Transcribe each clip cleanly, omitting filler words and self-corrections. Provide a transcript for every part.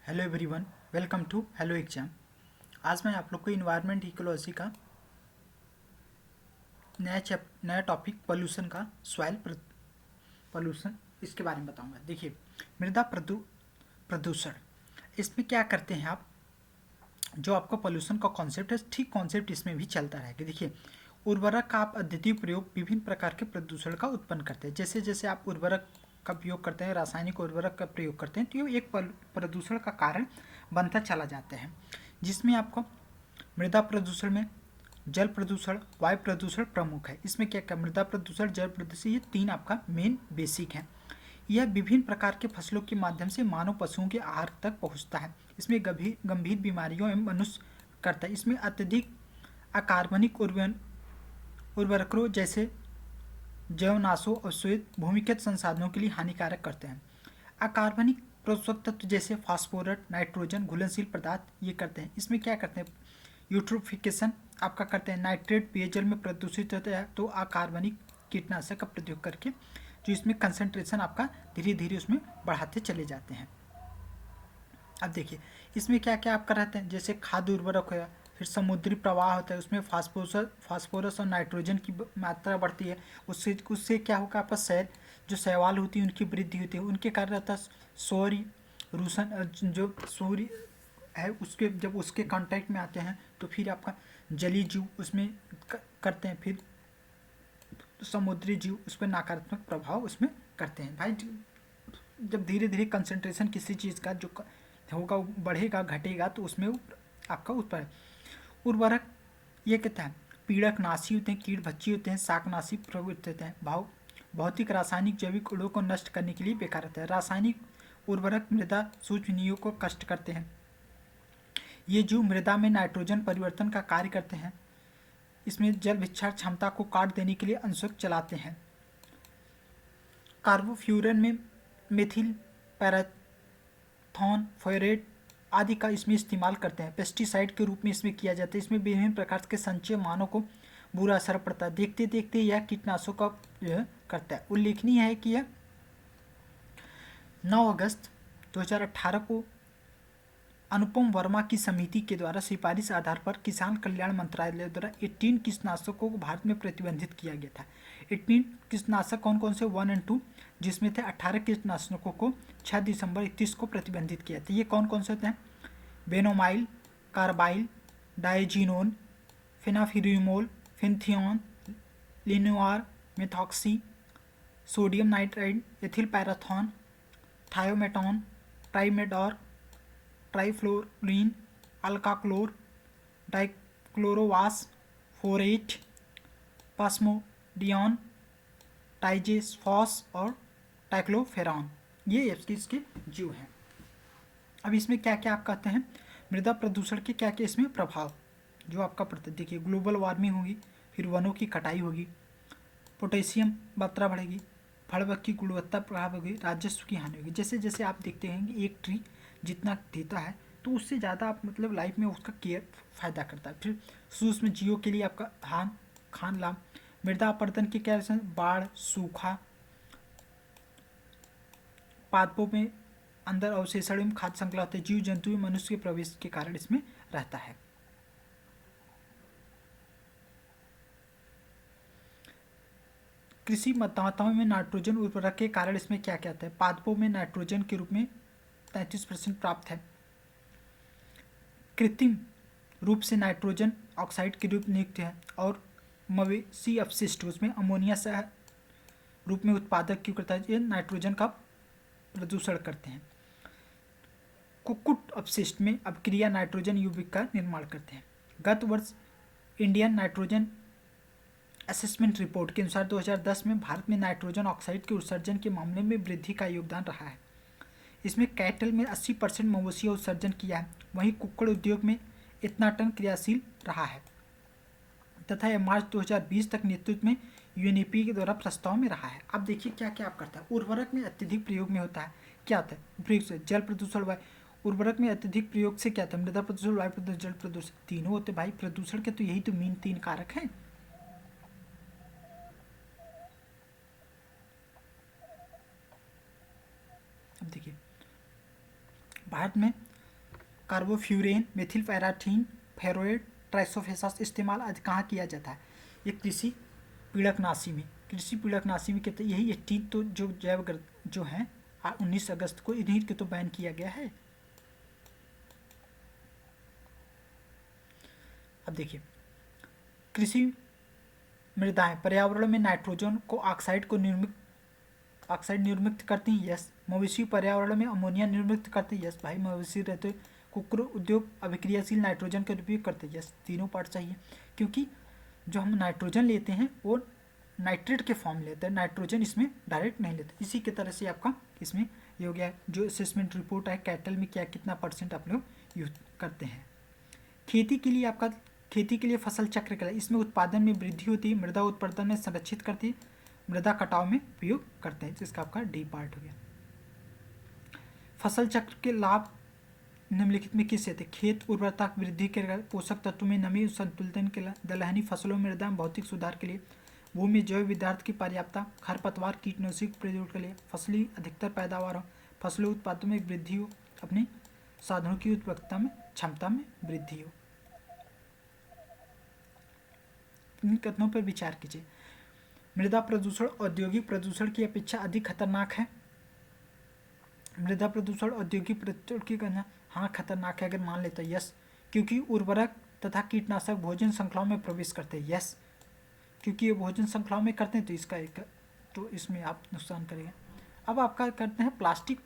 Hello everyone, welcome to hello exam. आज मैं आप लोग को इन्वायरमेंट इकोलॉजी का नया टॉपिक पोल्यूशन का सॉइल पोल्यूशन इसके बारे में बताऊंगा। देखिए, मृदा प्रदूषण, इसमें क्या करते हैं आप, जो आपका पोल्यूशन का कॉन्सेप्ट है ठीक कॉन्सेप्ट इसमें भी चलता रहेगा। देखिए, उर्वरक का आप अद्वितीय प्रयोग विभिन्न प्रकार के प्रदूषण का उत्पन्न करते हैं। जैसे जैसे आप उर्वरक का प्रयोग करते हैं, रासायनिक उर्वरक का प्रयोग करते हैं, तो ये एक प्रदूषण का कारण बनता चला जाता है। जिसमें आपको मृदा प्रदूषण में जल प्रदूषण, वायु प्रदूषण प्रमुख है। इसमें क्या क्या, मृदा प्रदूषण, जल प्रदूषण, ये तीन आपका मेन बेसिक है। यह विभिन्न प्रकार के फसलों के माध्यम से मानव पशुओं के आहार तक पहुंचता है। इसमें गंभीर बीमारियों एवं मनुष्य करता है। इसमें अत्यधिक अकार्बनिक उर्वरकों जैसे जैवनाशों और श्वेत भूमिगत संसाधनों के लिए हानिकारक करते हैं। अकार्बनिक पोषक तत्व जैसे फास्फोरस, नाइट्रोजन, घुलनशील पदार्थ ये करते हैं। इसमें क्या करते हैं, यूट्रोफिकेशन आपका करते हैं। नाइट्रेट पेयजल में प्रदूषित होता है, तो अकार्बनिक कीटनाशक का प्रयोग करके जो इसमें कंसंट्रेशन आपका धीरे धीरे उसमें बढ़ाते चले जाते हैं। अब देखिए, इसमें क्या क्या आपका रहते हैं, जैसे खाद्य उर्वरक हो, फिर समुद्री प्रवाह होता है, उसमें फास्फोरस और नाइट्रोजन की मात्रा बढ़ती है। उससे उससे क्या होगा, आपका जो शैवाल होती है उनकी वृद्धि होती है, उनके कारण रहता है सौर्य रूसन, जो सूर्य है उसके जब उसके कांटेक्ट में आते हैं तो फिर आपका जलीय जीव उसमें करते हैं, फिर समुद्री जीव उस पर नकारात्मक प्रभाव उसमें करते हैं। भाई जब धीरे धीरे कंसंट्रेशन किसी चीज़ का जो होगा बढ़ेगा घटेगा, तो उसमें आपका उत्पादन उर्वरक ये कहता है पीड़कनाशी होते हैं, कीड़भक्षी होते हैं, शाकनाशी प्रवृत्त होते हैं। भौतिक रासायनिक जैविक अणुओं को नष्ट करने के लिए बेकार रहता है। रासायनिक उर्वरक मृदा सूक्ष्मजीवों को कष्ट करते हैं। ये जीव मृदा में नाइट्रोजन परिवर्तन का कार्य करते हैं। इसमें जल भिक्षार क्षमता को काट देने के लिए अंशक चलाते हैं। कार्बोफ्यूरन में मेथिल पैराथॉन फ्लोरेट आदि का इसमें इस्तेमाल करते हैं। पेस्टिसाइड के रूप में इसमें किया जाता है। इसमें विभिन्न प्रकार के संचय मानव को बुरा असर पड़ता है। देखते देखते यह कीटनाशकों का करता है। उल्लेखनीय है कि यह 9 अगस्त 2018 को अनुपम वर्मा की समिति के द्वारा सिफारिश आधार पर किसान कल्याण मंत्रालय द्वारा 18 कीटनाशकों को भारत में प्रतिबंधित किया गया था। 18 कीटनाशक कौन कौन से, 1 और 2, जिसमें थे 18 कीटनाशकों को 6 दिसंबर 31 को प्रतिबंधित किया था। ये कौन कौन से होते हैं, benomyl, carbaryl, diazinon, fenarimol, fenthion, linuron, methoxy, sodium nitride, ethyl parathion, thiometon, ट्राइमेडॉर, trifluralin, alachlor, dichlorvos, phorate, phosphamidon, triazophos और टाइक्लोफेरॉन, ये इसके जीव हैं। अब इसमें क्या क्या आप कहते हैं, मृदा प्रदूषण के क्या क्या इसमें प्रभाव जो आपका पड़ता है। देखिए, ग्लोबल वार्मिंग होगी, फिर वनों की कटाई होगी, पोटेशियम मात्रा बढ़ेगी, फल की गुणवत्ता प्रभाव होगी, राजस्व की हानि होगी। जैसे जैसे आप देखते हैं कि एक ट्री जितना देता है तो उससे ज़्यादा आप मतलब लाइफ में उसका केयर फायदा करता है। फिर सूक्ष्म जीवों के लिए आपका खान लाभ, मृदा अपरदन के क्या, बाढ़, सूखा, पादपों में अंदर अवशेषण एवं खाद्य श्रृंखला होते हैं। जीव जंतु में मनुष्य के प्रवेश के कारण इसमें रहता है। कृषि मतदाताओं में नाइट्रोजन उर्वरक के कारण इसमें क्या क्या आता है, पादपों में नाइट्रोजन के रूप में 33% प्राप्त है। कृत्रिम रूप से नाइट्रोजन ऑक्साइड के रूप नियुक्त है। और मवेशी अपशिष्ट उसमें अमोनिया से रूप में उत्पादक क्यों करता है, ये नाइट्रोजन का प्रदूषण करते हैं। कुक्कुट अपशिष्ट में अपक्रिया नाइट्रोजन यौगिक का निर्माण करते हैं। गत वर्ष इंडियन नाइट्रोजन असेसमेंट रिपोर्ट के अनुसार 2010 में भारत में नाइट्रोजन ऑक्साइड के उत्सर्जन के मामले में वृद्धि का योगदान रहा है। इसमें कैटल में 80% मवेशियों उत्सर्जन किया है, वहीं कुक्कुट उद्योग में इतना टन क्रियाशील रहा है तथा यह मार्च 2020 तक नेतृत्व में यूएनईपी के द्वारा प्रस्ताव में रहा है। अब देखिए क्या क्या आप करता है, उर्वरक में अत्यधिक प्रयोग में होता है, क्या होता है, प्रयोग से जल प्रदूषण, वायु उर्वरक में अत्यधिक प्रयोग से क्या होता है, मृदा प्रदूषण, वायु प्रदूषण, जल प्रदूषण, तीनों होते भाई प्रदूषण के, तो यही तो मेन 3 कारक हैं। अब देखिए, भारत में कार्बोफ्यूरेन, मेथिल पैराथीन, फेरोइड, ट्राइसोफेसास इस्तेमाल कहाँ किया जाता है? ये कृषि पीड़कनाशी में, कृषि पीड़कनाशी में कहते हैं। यही 18 तो जो जैव जो है 19 अगस्त को इन्हीं के तो बैन किया गया है। अब देखिए, कृषि मृदाएं पर्यावरण में नाइट्रोजन को ऑक्साइड निर्मित करती हैं। यस। मवेशी पर्यावरण में अमोनिया निर्मित करते हैं। यस भाई, मवेशी रहते। कुकुर उद्योग अभिक्रियाशील नाइट्रोजन का उपयोग करते हैं। यस, तीनों पार्ट चाहिए, क्योंकि जो हम नाइट्रोजन लेते हैं वो नाइट्रेट के फॉर्म लेते हैं, नाइट्रोजन इसमें डायरेक्ट नहीं लेते। इसी की तरह से आपका इसमें ये हो गया जो असेसमेंट रिपोर्ट है कैटल में क्या कितना % आप लोग यूज करते हैं। खेती के लिए आपका, खेती के लिए फसल चक्र क्या है? इसमें उत्पादन में वृद्धि होती है, मृदा उत्पादन में संरक्षित करती है, मृदा कटाव में उपयोग करते हैं, जिसका आपका डी पार्ट हो गया। फसल चक्र के लाभ निम्नलिखित में किससे थे? खेत उर्वरता वृद्धि के लिए, पोषक तत्वों में नमी संतुलन के लिए, दलहनी फसलों में मृदा भौतिक सुधार के लिए, भूमि जैव विद्यार्थ की पर्याप्तता, खरपतवार कीटनाशक प्रयोग के लिए, फसली अधिकतर पैदावार हो, फसलों उत्पादन में वृद्धि हो, अपने साधनों की उत्पादकता में क्षमता में वृद्धि हो। इन कथनों पर विचार कीजिए। मृदा प्रदूषण औद्योगिक प्रदूषण की अपेक्षा अधिक खतरनाक है। मृदा प्रदूषण औद्योगिक प्रदूषण की गणना, हाँ खतरनाक है अगर मान लेते हैं। यस, क्योंकि उर्वरक तथा कीटनाशक भोजन श्रृंखलाओं में प्रवेश करते हैं। यस, क्योंकि ये भोजन श्रृंखलाओं में करते हैं तो इसका एक तो इसमें आप नुकसान करेंगे। अब आपका करते हैं प्लास्टिक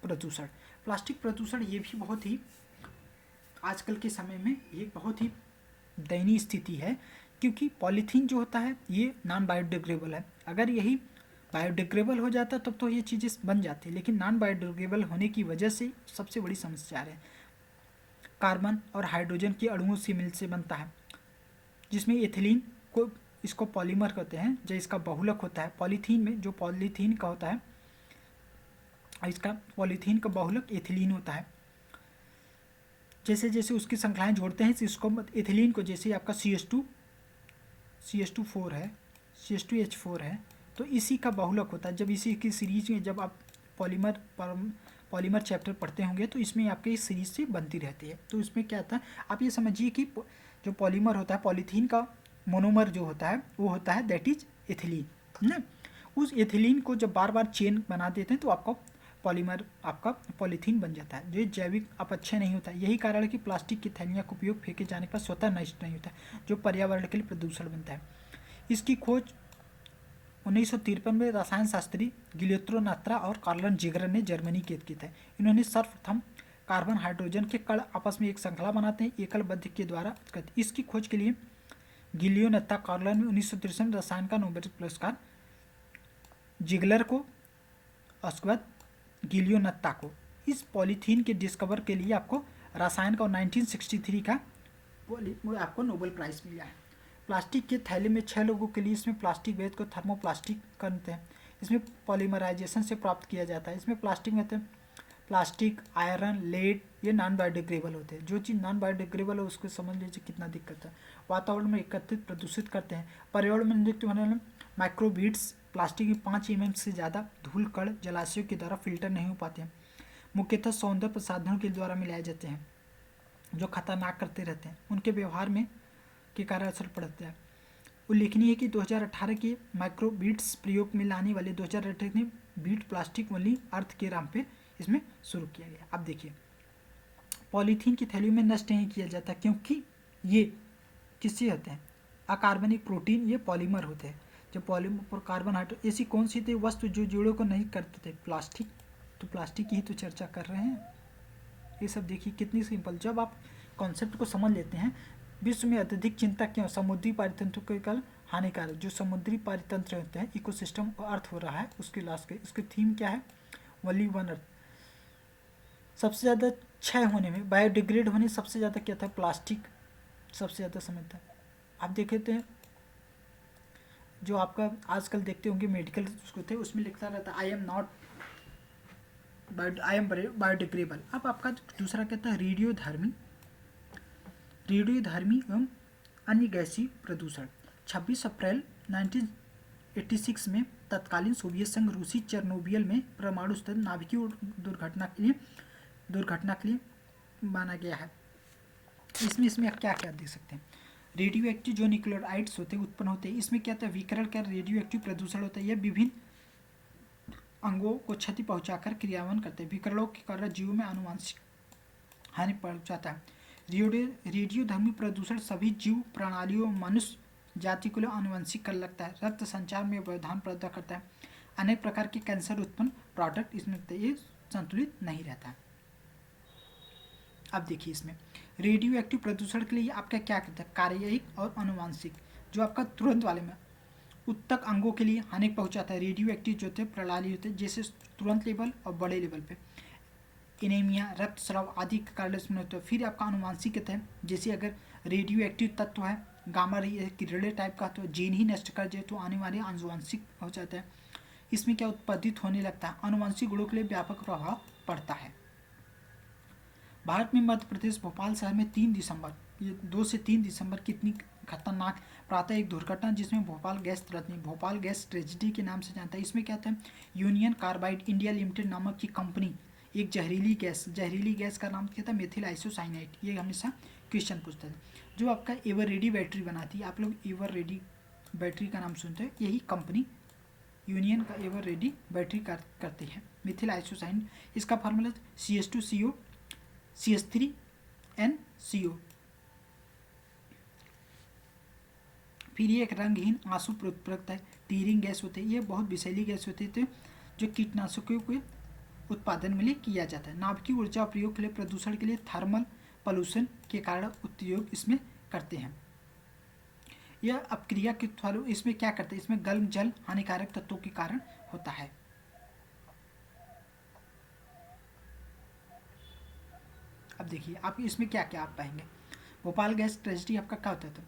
प्रदूषण। प्लास्टिक प्रदूषण ये भी बहुत ही आजकल के समय में एक बहुत ही दयनीय स्थिति है, क्योंकि पॉलीथीन जो होता है ये नॉन बायोडिग्रेडेबल है। अगर यही बायोडिग्रेडेबल हो जाता तब तो ये चीज़ें बन जाती, लेकिन नॉन बायोडिग्रेडेबल होने की वजह से सबसे बड़ी समस्या है। कार्बन और हाइड्रोजन के अणुओं से मिल से बनता है, जिसमें एथिलीन को इसको पॉलीमर कहते हैं, जो इसका बहुलक होता है। पॉलीथीन में जो पॉलीथीन का होता है, इसका पॉलीथीन का बहुलक एथिलीन होता है। जैसे जैसे उसकी श्रृंखलाएं जोड़ते हैं इसको एथिलीन को, जैसे आपका CH2 है, CH2H4 है, तो इसी का बहुलक होता है। जब इसी की सीरीज में जब आप पॉलीमर चैप्टर पढ़ते होंगे तो इसमें आपके इस सीरीज से बनती रहती है। तो इसमें क्या होता है, आप ये समझिए कि जो पॉलीमर होता है, पॉलीथीन का मोनोमर जो होता है वो होता है दैट इज एथिलीन ना। उस एथिलीन को जब बार बार चेन बना देते हैं तो आपका पॉलीमर आपका पॉलीथीन बन जाता है, जो जैविक अपक्षय नहीं होता है। यही कारण है कि प्लास्टिक की थैलियाँ का उपयोग फेंके जाने पर स्वतः नष्ट नहीं होता है, जो पर्यावरण के लिए प्रदूषण बनता है। इसकी खोज 1953 में रसायन शास्त्री गिलियोत्रो नात्रा और कार्लन जिगर ने जर्मनी के की था। इन्होंने सर्वप्रथम कार्बन हाइड्रोजन के कण आपस में एक श्रृंखला बनाते हैं एकल बद्ध के द्वारा। इसकी खोज के लिए गिलियोनत्ता कार्लन में 1963 रसायन का नोबेल पुरस्कार जिगलर को, उसके बाद गिलियोनत्ता को। इस पॉलीथीन के डिस्कवर के लिए आपको रसायन का 1963 का आपको नोबेल प्राइज मिला है। प्लास्टिक के थैले में 6 लोगों के लिए इसमें प्लास्टिक वेद को थर्मोप्लास्टिक करते हैं। इसमें पॉलीमराइजेशन से प्राप्त किया जाता है। इसमें प्लास्टिक में होते हैं प्लास्टिक, आयरन, लेड, ये नॉन बायोडिग्रेडेबल होते हैं। जो चीज़ नॉन बायोडिग्रेडेबल है उसको समझ लीजिए कितना दिक्कत है। वातावरण में एकत्रित प्रदूषित करते हैं। पर्यावरण में नियुक्त होने वाले माइक्रोबीड्स प्लास्टिक में 5 mm से ज़्यादा धूल कण जलाशयों के द्वारा फिल्टर नहीं हो पाते हैं। मुख्यतः सौंदर्य प्रसाधनों के द्वारा मिलाए जाते हैं जो खतरनाक करते रहते हैं, उनके व्यवहार में के कारण असर पड़ता है। उल्लेखनीय है कि 2018 के माइक्रोबीड्स प्रयोग में लाने वाले 2018 में बीट प्लास्टिक ओनली अर्थ के नाम पे इसमें शुरू किया गया। अब देखिए, पॉलीथीन की थैलियों में नष्ट नहीं किया जाता क्योंकि ये किससे होते हैं, अकार्बनिक प्रोटीन, ये पॉलीमर होते हैं। जब पॉलीमर और कार्बन हाइड्रोजन ऐसी कौन सी थी वस्तु जो जोड़ों को नहीं करते थे, प्लास्टिक। तो प्लास्टिक की ही तो चर्चा कर रहे हैं। ये सब देखिए कितनी सिंपल, जब आप कॉन्सेप्ट को समझ लेते हैं। विश्व में अत्यधिक चिंता क्यों, समुद्री पारितंत्र के कारण हानिकारक, जो समुद्री पारितंत्र होते हैं इकोसिस्टम का अर्थ हो रहा है उसके लास्ट के, इसकी थीम क्या है, ओनली वन अर्थ। सबसे ज़्यादा क्षय होने में, बायोडिग्रेड होने सबसे ज़्यादा क्या था, प्लास्टिक सबसे ज़्यादा समय था। आप देखे थे जो आपका आजकल देखते होंगे मेडिकल उसको थे, उसमें लिखता रहता आई एम बायोडिग्रेडेबल। अब आपका दूसरा कहता है रेडियोधर्मी एवं अन्य गैसीय प्रदूषण। 26 अप्रैल 1986 में तत्कालीन सोवियत संघ रूसी चेरनोबिल में परमाणु स्तर नाभिकीय दुर्घटना के लिए माना गया है। इसमें आप क्या क्या देख सकते हैं, रेडियो एक्टिव जो न्यूक्लियोटाइड्स होते हैं उत्पन्न होते हैं। इसमें क्या होता है, विकिरण का रेडियो एक्टिव प्रदूषण होता है। यह विभिन्न अंगों को क्षति पहुंचाकर क्रियान्वयन करते हैं। विकिरणों के कारण जीवों में आनुवंशिक हानि पहुंचाता है। रेडियोधर्मी प्रदूषण सभी जीव प्रणालियों मनुष्य जाति को आनुवंशिक कर लगता है। रक्त संचार में व्यवधान पैदा करता है। अनेक प्रकार के कैंसर उत्पन्न प्रोडक्ट इसमें ये संतुलित नहीं रहता है। अब देखिए इसमें रेडियो एक्टिव प्रदूषण के लिए आपका क्या कहता है, कार्ययिक और आनुवंशिक। जो आपका तुरंत वाले में उत्तक अंगों के लिए हानि पहुंचाता है। रेडियो एक्टिव जो होते हैं प्रणाली होते हैं, जैसे तुरंत लेवल और बड़े लेवल पे एनीमिया, रक्तस्राव आदि के कारण इसमें होता है। फिर आपका आनुवंशिक कहते हैं, जैसे अगर रेडियो एक्टिव तत्व है गामा रे किरणें टाइप का, तो जीन ही नष्ट कर जाए तो आने वाले आनुवंशिक हो जाता है। इसमें क्या उत्पादित होने लगता है, आनुवंशिक गुणों के लिए व्यापक प्रभाव पड़ता है। भारत में मध्य प्रदेश भोपाल शहर में 3 दिसंबर, ये 2 से 3 दिसंबर कितनी खतरनाक प्रातः एक दुर्घटना जिसमें Bhopal gas Bhopal gas tragedy के नाम से जानता है। इसमें क्या था, यूनियन कार्बाइड इंडिया लिमिटेड नामक की कंपनी एक जहरीली गैस का नाम क्या था, मेथिल आइसोसाइनाइड। ये हमेशा क्वेश्चन पूछता है। जो आपका एवर रेडी बैटरी बनाती है, आप लोग एवर रेडी बैटरी का नाम सुनते हैं, यही कंपनी यूनियन का एवर रेडी बैटरी करती है। मिथिल आइसोसाइनाइड, इसका फार्मूला CH2CO CH3NCO। फिर ये एक रंगहीन आंसू प्रोत्पन्न है, टीयरिंग गैस होते हैं। ये बहुत विषैली गैस होती है जो कीटनाशकों के उत्पादन में लिए किया जाता है। नाभिकीय ऊर्जा प्रयोग के लिए प्रदूषण के लिए थर्मल पॉल्यूशन के कारण उपयोग इसमें करते हैं। यह अपक्रिया के फल इसमें क्या करते हैं, इसमें गर्म जल हानिकारक तत्वों के कारण होता है। अब देखिए आप इसमें क्या क्या आप पाएंगे, भोपाल गैस ट्रेजिडी आपका क्या होता था।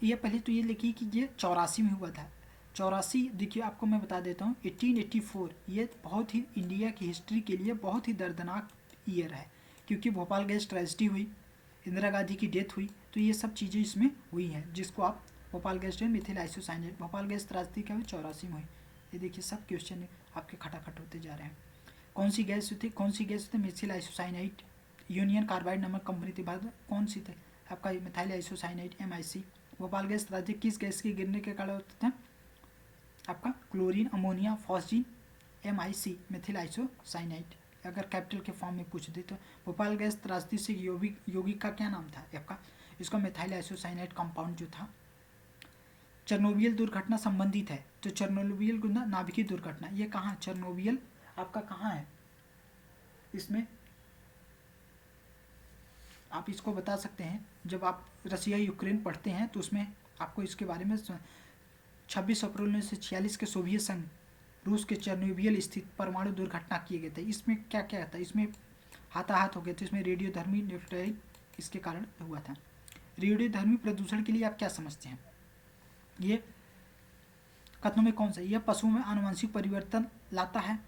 ये पहले तो ये लिखिए कि ये 84 में हुआ था। 84 देखिए आपको मैं बता देता हूँ 1884, ये बहुत ही इंडिया की हिस्ट्री के लिए बहुत ही दर्दनाक ईयर है, क्योंकि भोपाल गैस ट्रेजिडी हुई, इंदिरा गांधी की डेथ हुई, तो ये सब चीज़ें इसमें हुई हैं, जिसको आप Bhopal gas Mithil isocyanide. Bhopal gas tragedy क्या हुई, 84 में हुई। ये देखिए सब क्वेश्चन आपके खटाखट होते जा रहे हैं। कौन सी गैस होती, मिथिल आइसोसाइनाइड। यूनियन कार्बाइड नामक कंपनी थी भारत में, कौन सी थी आपका, methyl isocyanide MIC। Bhopal gas tragedy किस गैस के गिरने के कारण होता था, आपका chlorine ammonia phosgene MIC Mithil isocyanide, अगर कैपिटल के फॉर्म में पूछ दे तो। भोपाल गैस त्रासदी से यौगिक का क्या नाम था आपका, इसका मिथाइल आइसोसाइनाइड कंपाउंड जो था। चेरनोबिल दुर्घटना संबंधित है, तो चेरनोबिल नाभिकीय दुर्घटना, ये कहाँ, चेरनोबिल आपका कहाँ है, इसमें आप इसको बता सकते हैं। जब आप रसिया यूक्रेन पढ़ते हैं तो उसमें आपको इसके बारे में 26 अप्रैल 1946 के सोवियत संघ रूस के चेरनोबिल स्थित परमाणु दुर्घटना किए गए थे। इसमें क्या क्या था, इसमें हाथाहाथ हो गए थे, इसमें रेडियोधर्मी न्यूक्लियोटाइड इसके कारण हुआ था। रेडियोधर्मी प्रदूषण के लिए आप क्या समझते हैं, ये कथनों में कौन सा, यह पशुओं में आनुवंशिक परिवर्तन लाता है,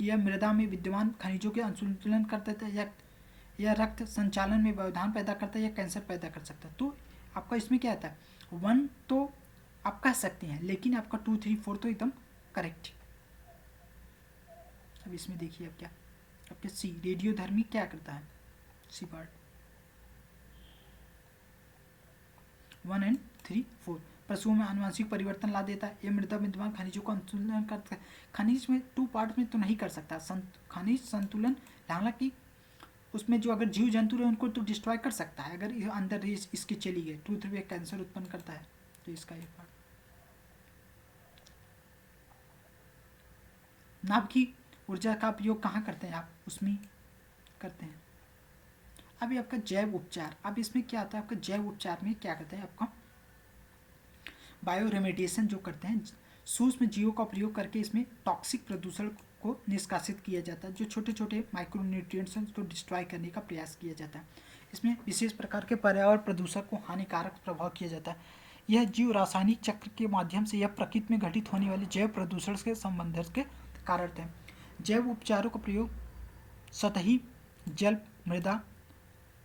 यह मृदा में विद्यमान खनिजों के असंतुलन कर देता है, या रक्त संचालन में व्यवधान पैदा करता है, या कैंसर पैदा कर सकता है। तो आपका इसमें क्या आता है, 1 तो आप कह सकते हैं, लेकिन आपका 2, 3, 4 तो एकदम करेक्ट। अब इसमें देखिए आप क्या, आपके C रेडियोधर्मी क्या करता है, C पार्ट 1 और 3, 4 पशुओं में आनुवंशिक परिवर्तन ला देता है, ये मृदा विद्यमान खनिजों को संतुलन करता है। खनिज में 2 पार्ट में तो नहीं कर सकता, खनिज संतुलन, हालांकि उसमें जो अगर जीव जंतु है उनको तो डिस्ट्रॉय कर सकता है, अगर ये अंदर इसके चली गई टूथ में कैंसर उत्पन्न करता है, तो इसका एक पार्ट। नाभिकीय ऊर्जा का उपयोग कहाँ करते हैं आप, उसमें करते हैं। अभी आपका जैव उपचार, अब इसमें क्या आता है, आपका जैव उपचार में क्या करते हैं, आपका बायो रेमेडिएशन जो करते हैं, सूक्ष्म जीवों का प्रयोग करके इसमें टॉक्सिक प्रदूषण को निष्कासित किया जाता है, जो छोटे छोटे माइक्रोन्यूट्रिएंट्स हैं उसको डिस्ट्रॉय करने का प्रयास किया जाता है। इसमें विशेष प्रकार के पर्यावरण प्रदूषण को हानिकारक प्रभाव किया जाता है। यह जीव रासायनिक चक्र के माध्यम से यह प्रकृति में घटित होने वाले जैव प्रदूषण के संबंध के कारण थे। जैव उपचारों का प्रयोग सतही जल, मृदा,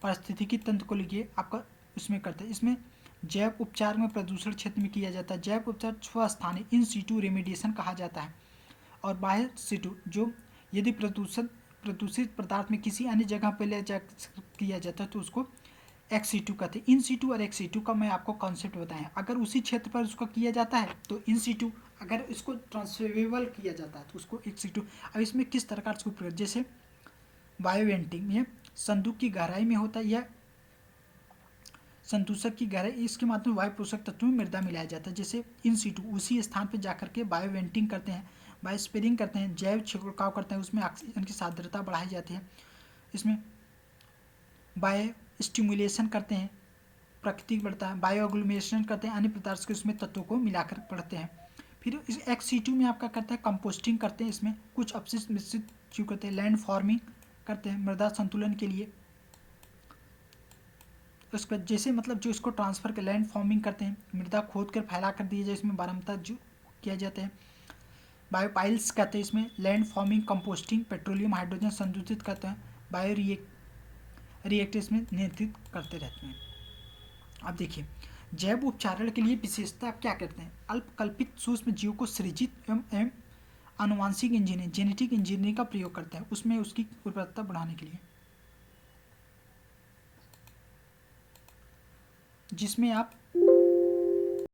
पारिस्थितिकी तंत्र को लिए आपका उसमें करते हैं। इसमें जैव उपचार में प्रदूषण क्षेत्र में किया जाता है। जैव उपचार स्वस्थानीय इन सीटू रेमेडिएशन कहा जाता है, और बाह्य सीटू जो यदि प्रदूषण प्रदूषित पदार्थ में किसी अन्य जगह पर ले जा किया जाता है तो उसको एक्स सीटू कहते हैं। इन सीटू और एक्स सीटू का मैं आपको कॉन्सेप्ट बताया। अगर उसी क्षेत्र पर उसको किया जाता है तो इन सीटू, अगर इसको ट्रांसफरेबल किया जाता है तो उसको एक्स सीटू। अब इसमें किस प्रकार से उपयोग, जैसे बायोवेंटिंग, ये संदूक की गहराई में होता है, यह संदूषक की गहराई, इसके माध्यम वायु पोषक तत्वों में मृदा मिलाया जाता है। जैसे इन सीटू उसी स्थान पर जाकर के बायोवेंटिंग करते हैं, बायो स्पेरिंग करते हैं, जैव छिड़काव करते हैं, उसमें ऑक्सीजन की सांद्रता बढ़ाई जाती है। इसमें बायो स्टिमुलेशन करते हैं, प्राकृतिक बढ़ता है, बायो एग्लूमिनेशन करते हैं, अन्य प्रकार के उसमें तत्वों को मिलाकर पढ़ते हैं। फिर इस एक्स सीटू में आपका करते हैं कंपोस्टिंग करते हैं, इसमें कुछ अपशिष्ट मिश्रित जीव करते हैं, लैंड फार्मिंग करते हैं मृदा संतुलन के लिए। उसके बाद जैसे मतलब जो इसको ट्रांसफर कर लैंड फार्मिंग करते हैं, मृदा खोद कर फैला कर दिया जाए, इसमें बारहमता जो किया जाता है। बायोपाइल्स कहते हैं, इसमें land farming, composting, petroleum hydrogen संदूषित करते हैं, बायो रिएक्टर इसमें नियंत्रित करते रहते हैं। अब देखिए जैव उपचारण के लिए विशेषता आप क्या करते हैं, अल्पकल्पित सूक्ष्म जीव को सृजित एवं आनुवांशिक इंजीनियरिंग, जेनेटिक इंजीनियरिंग का प्रयोग करते हैं, उसमें उसकी उर्वरता बढ़ाने के लिए, जिसमें आप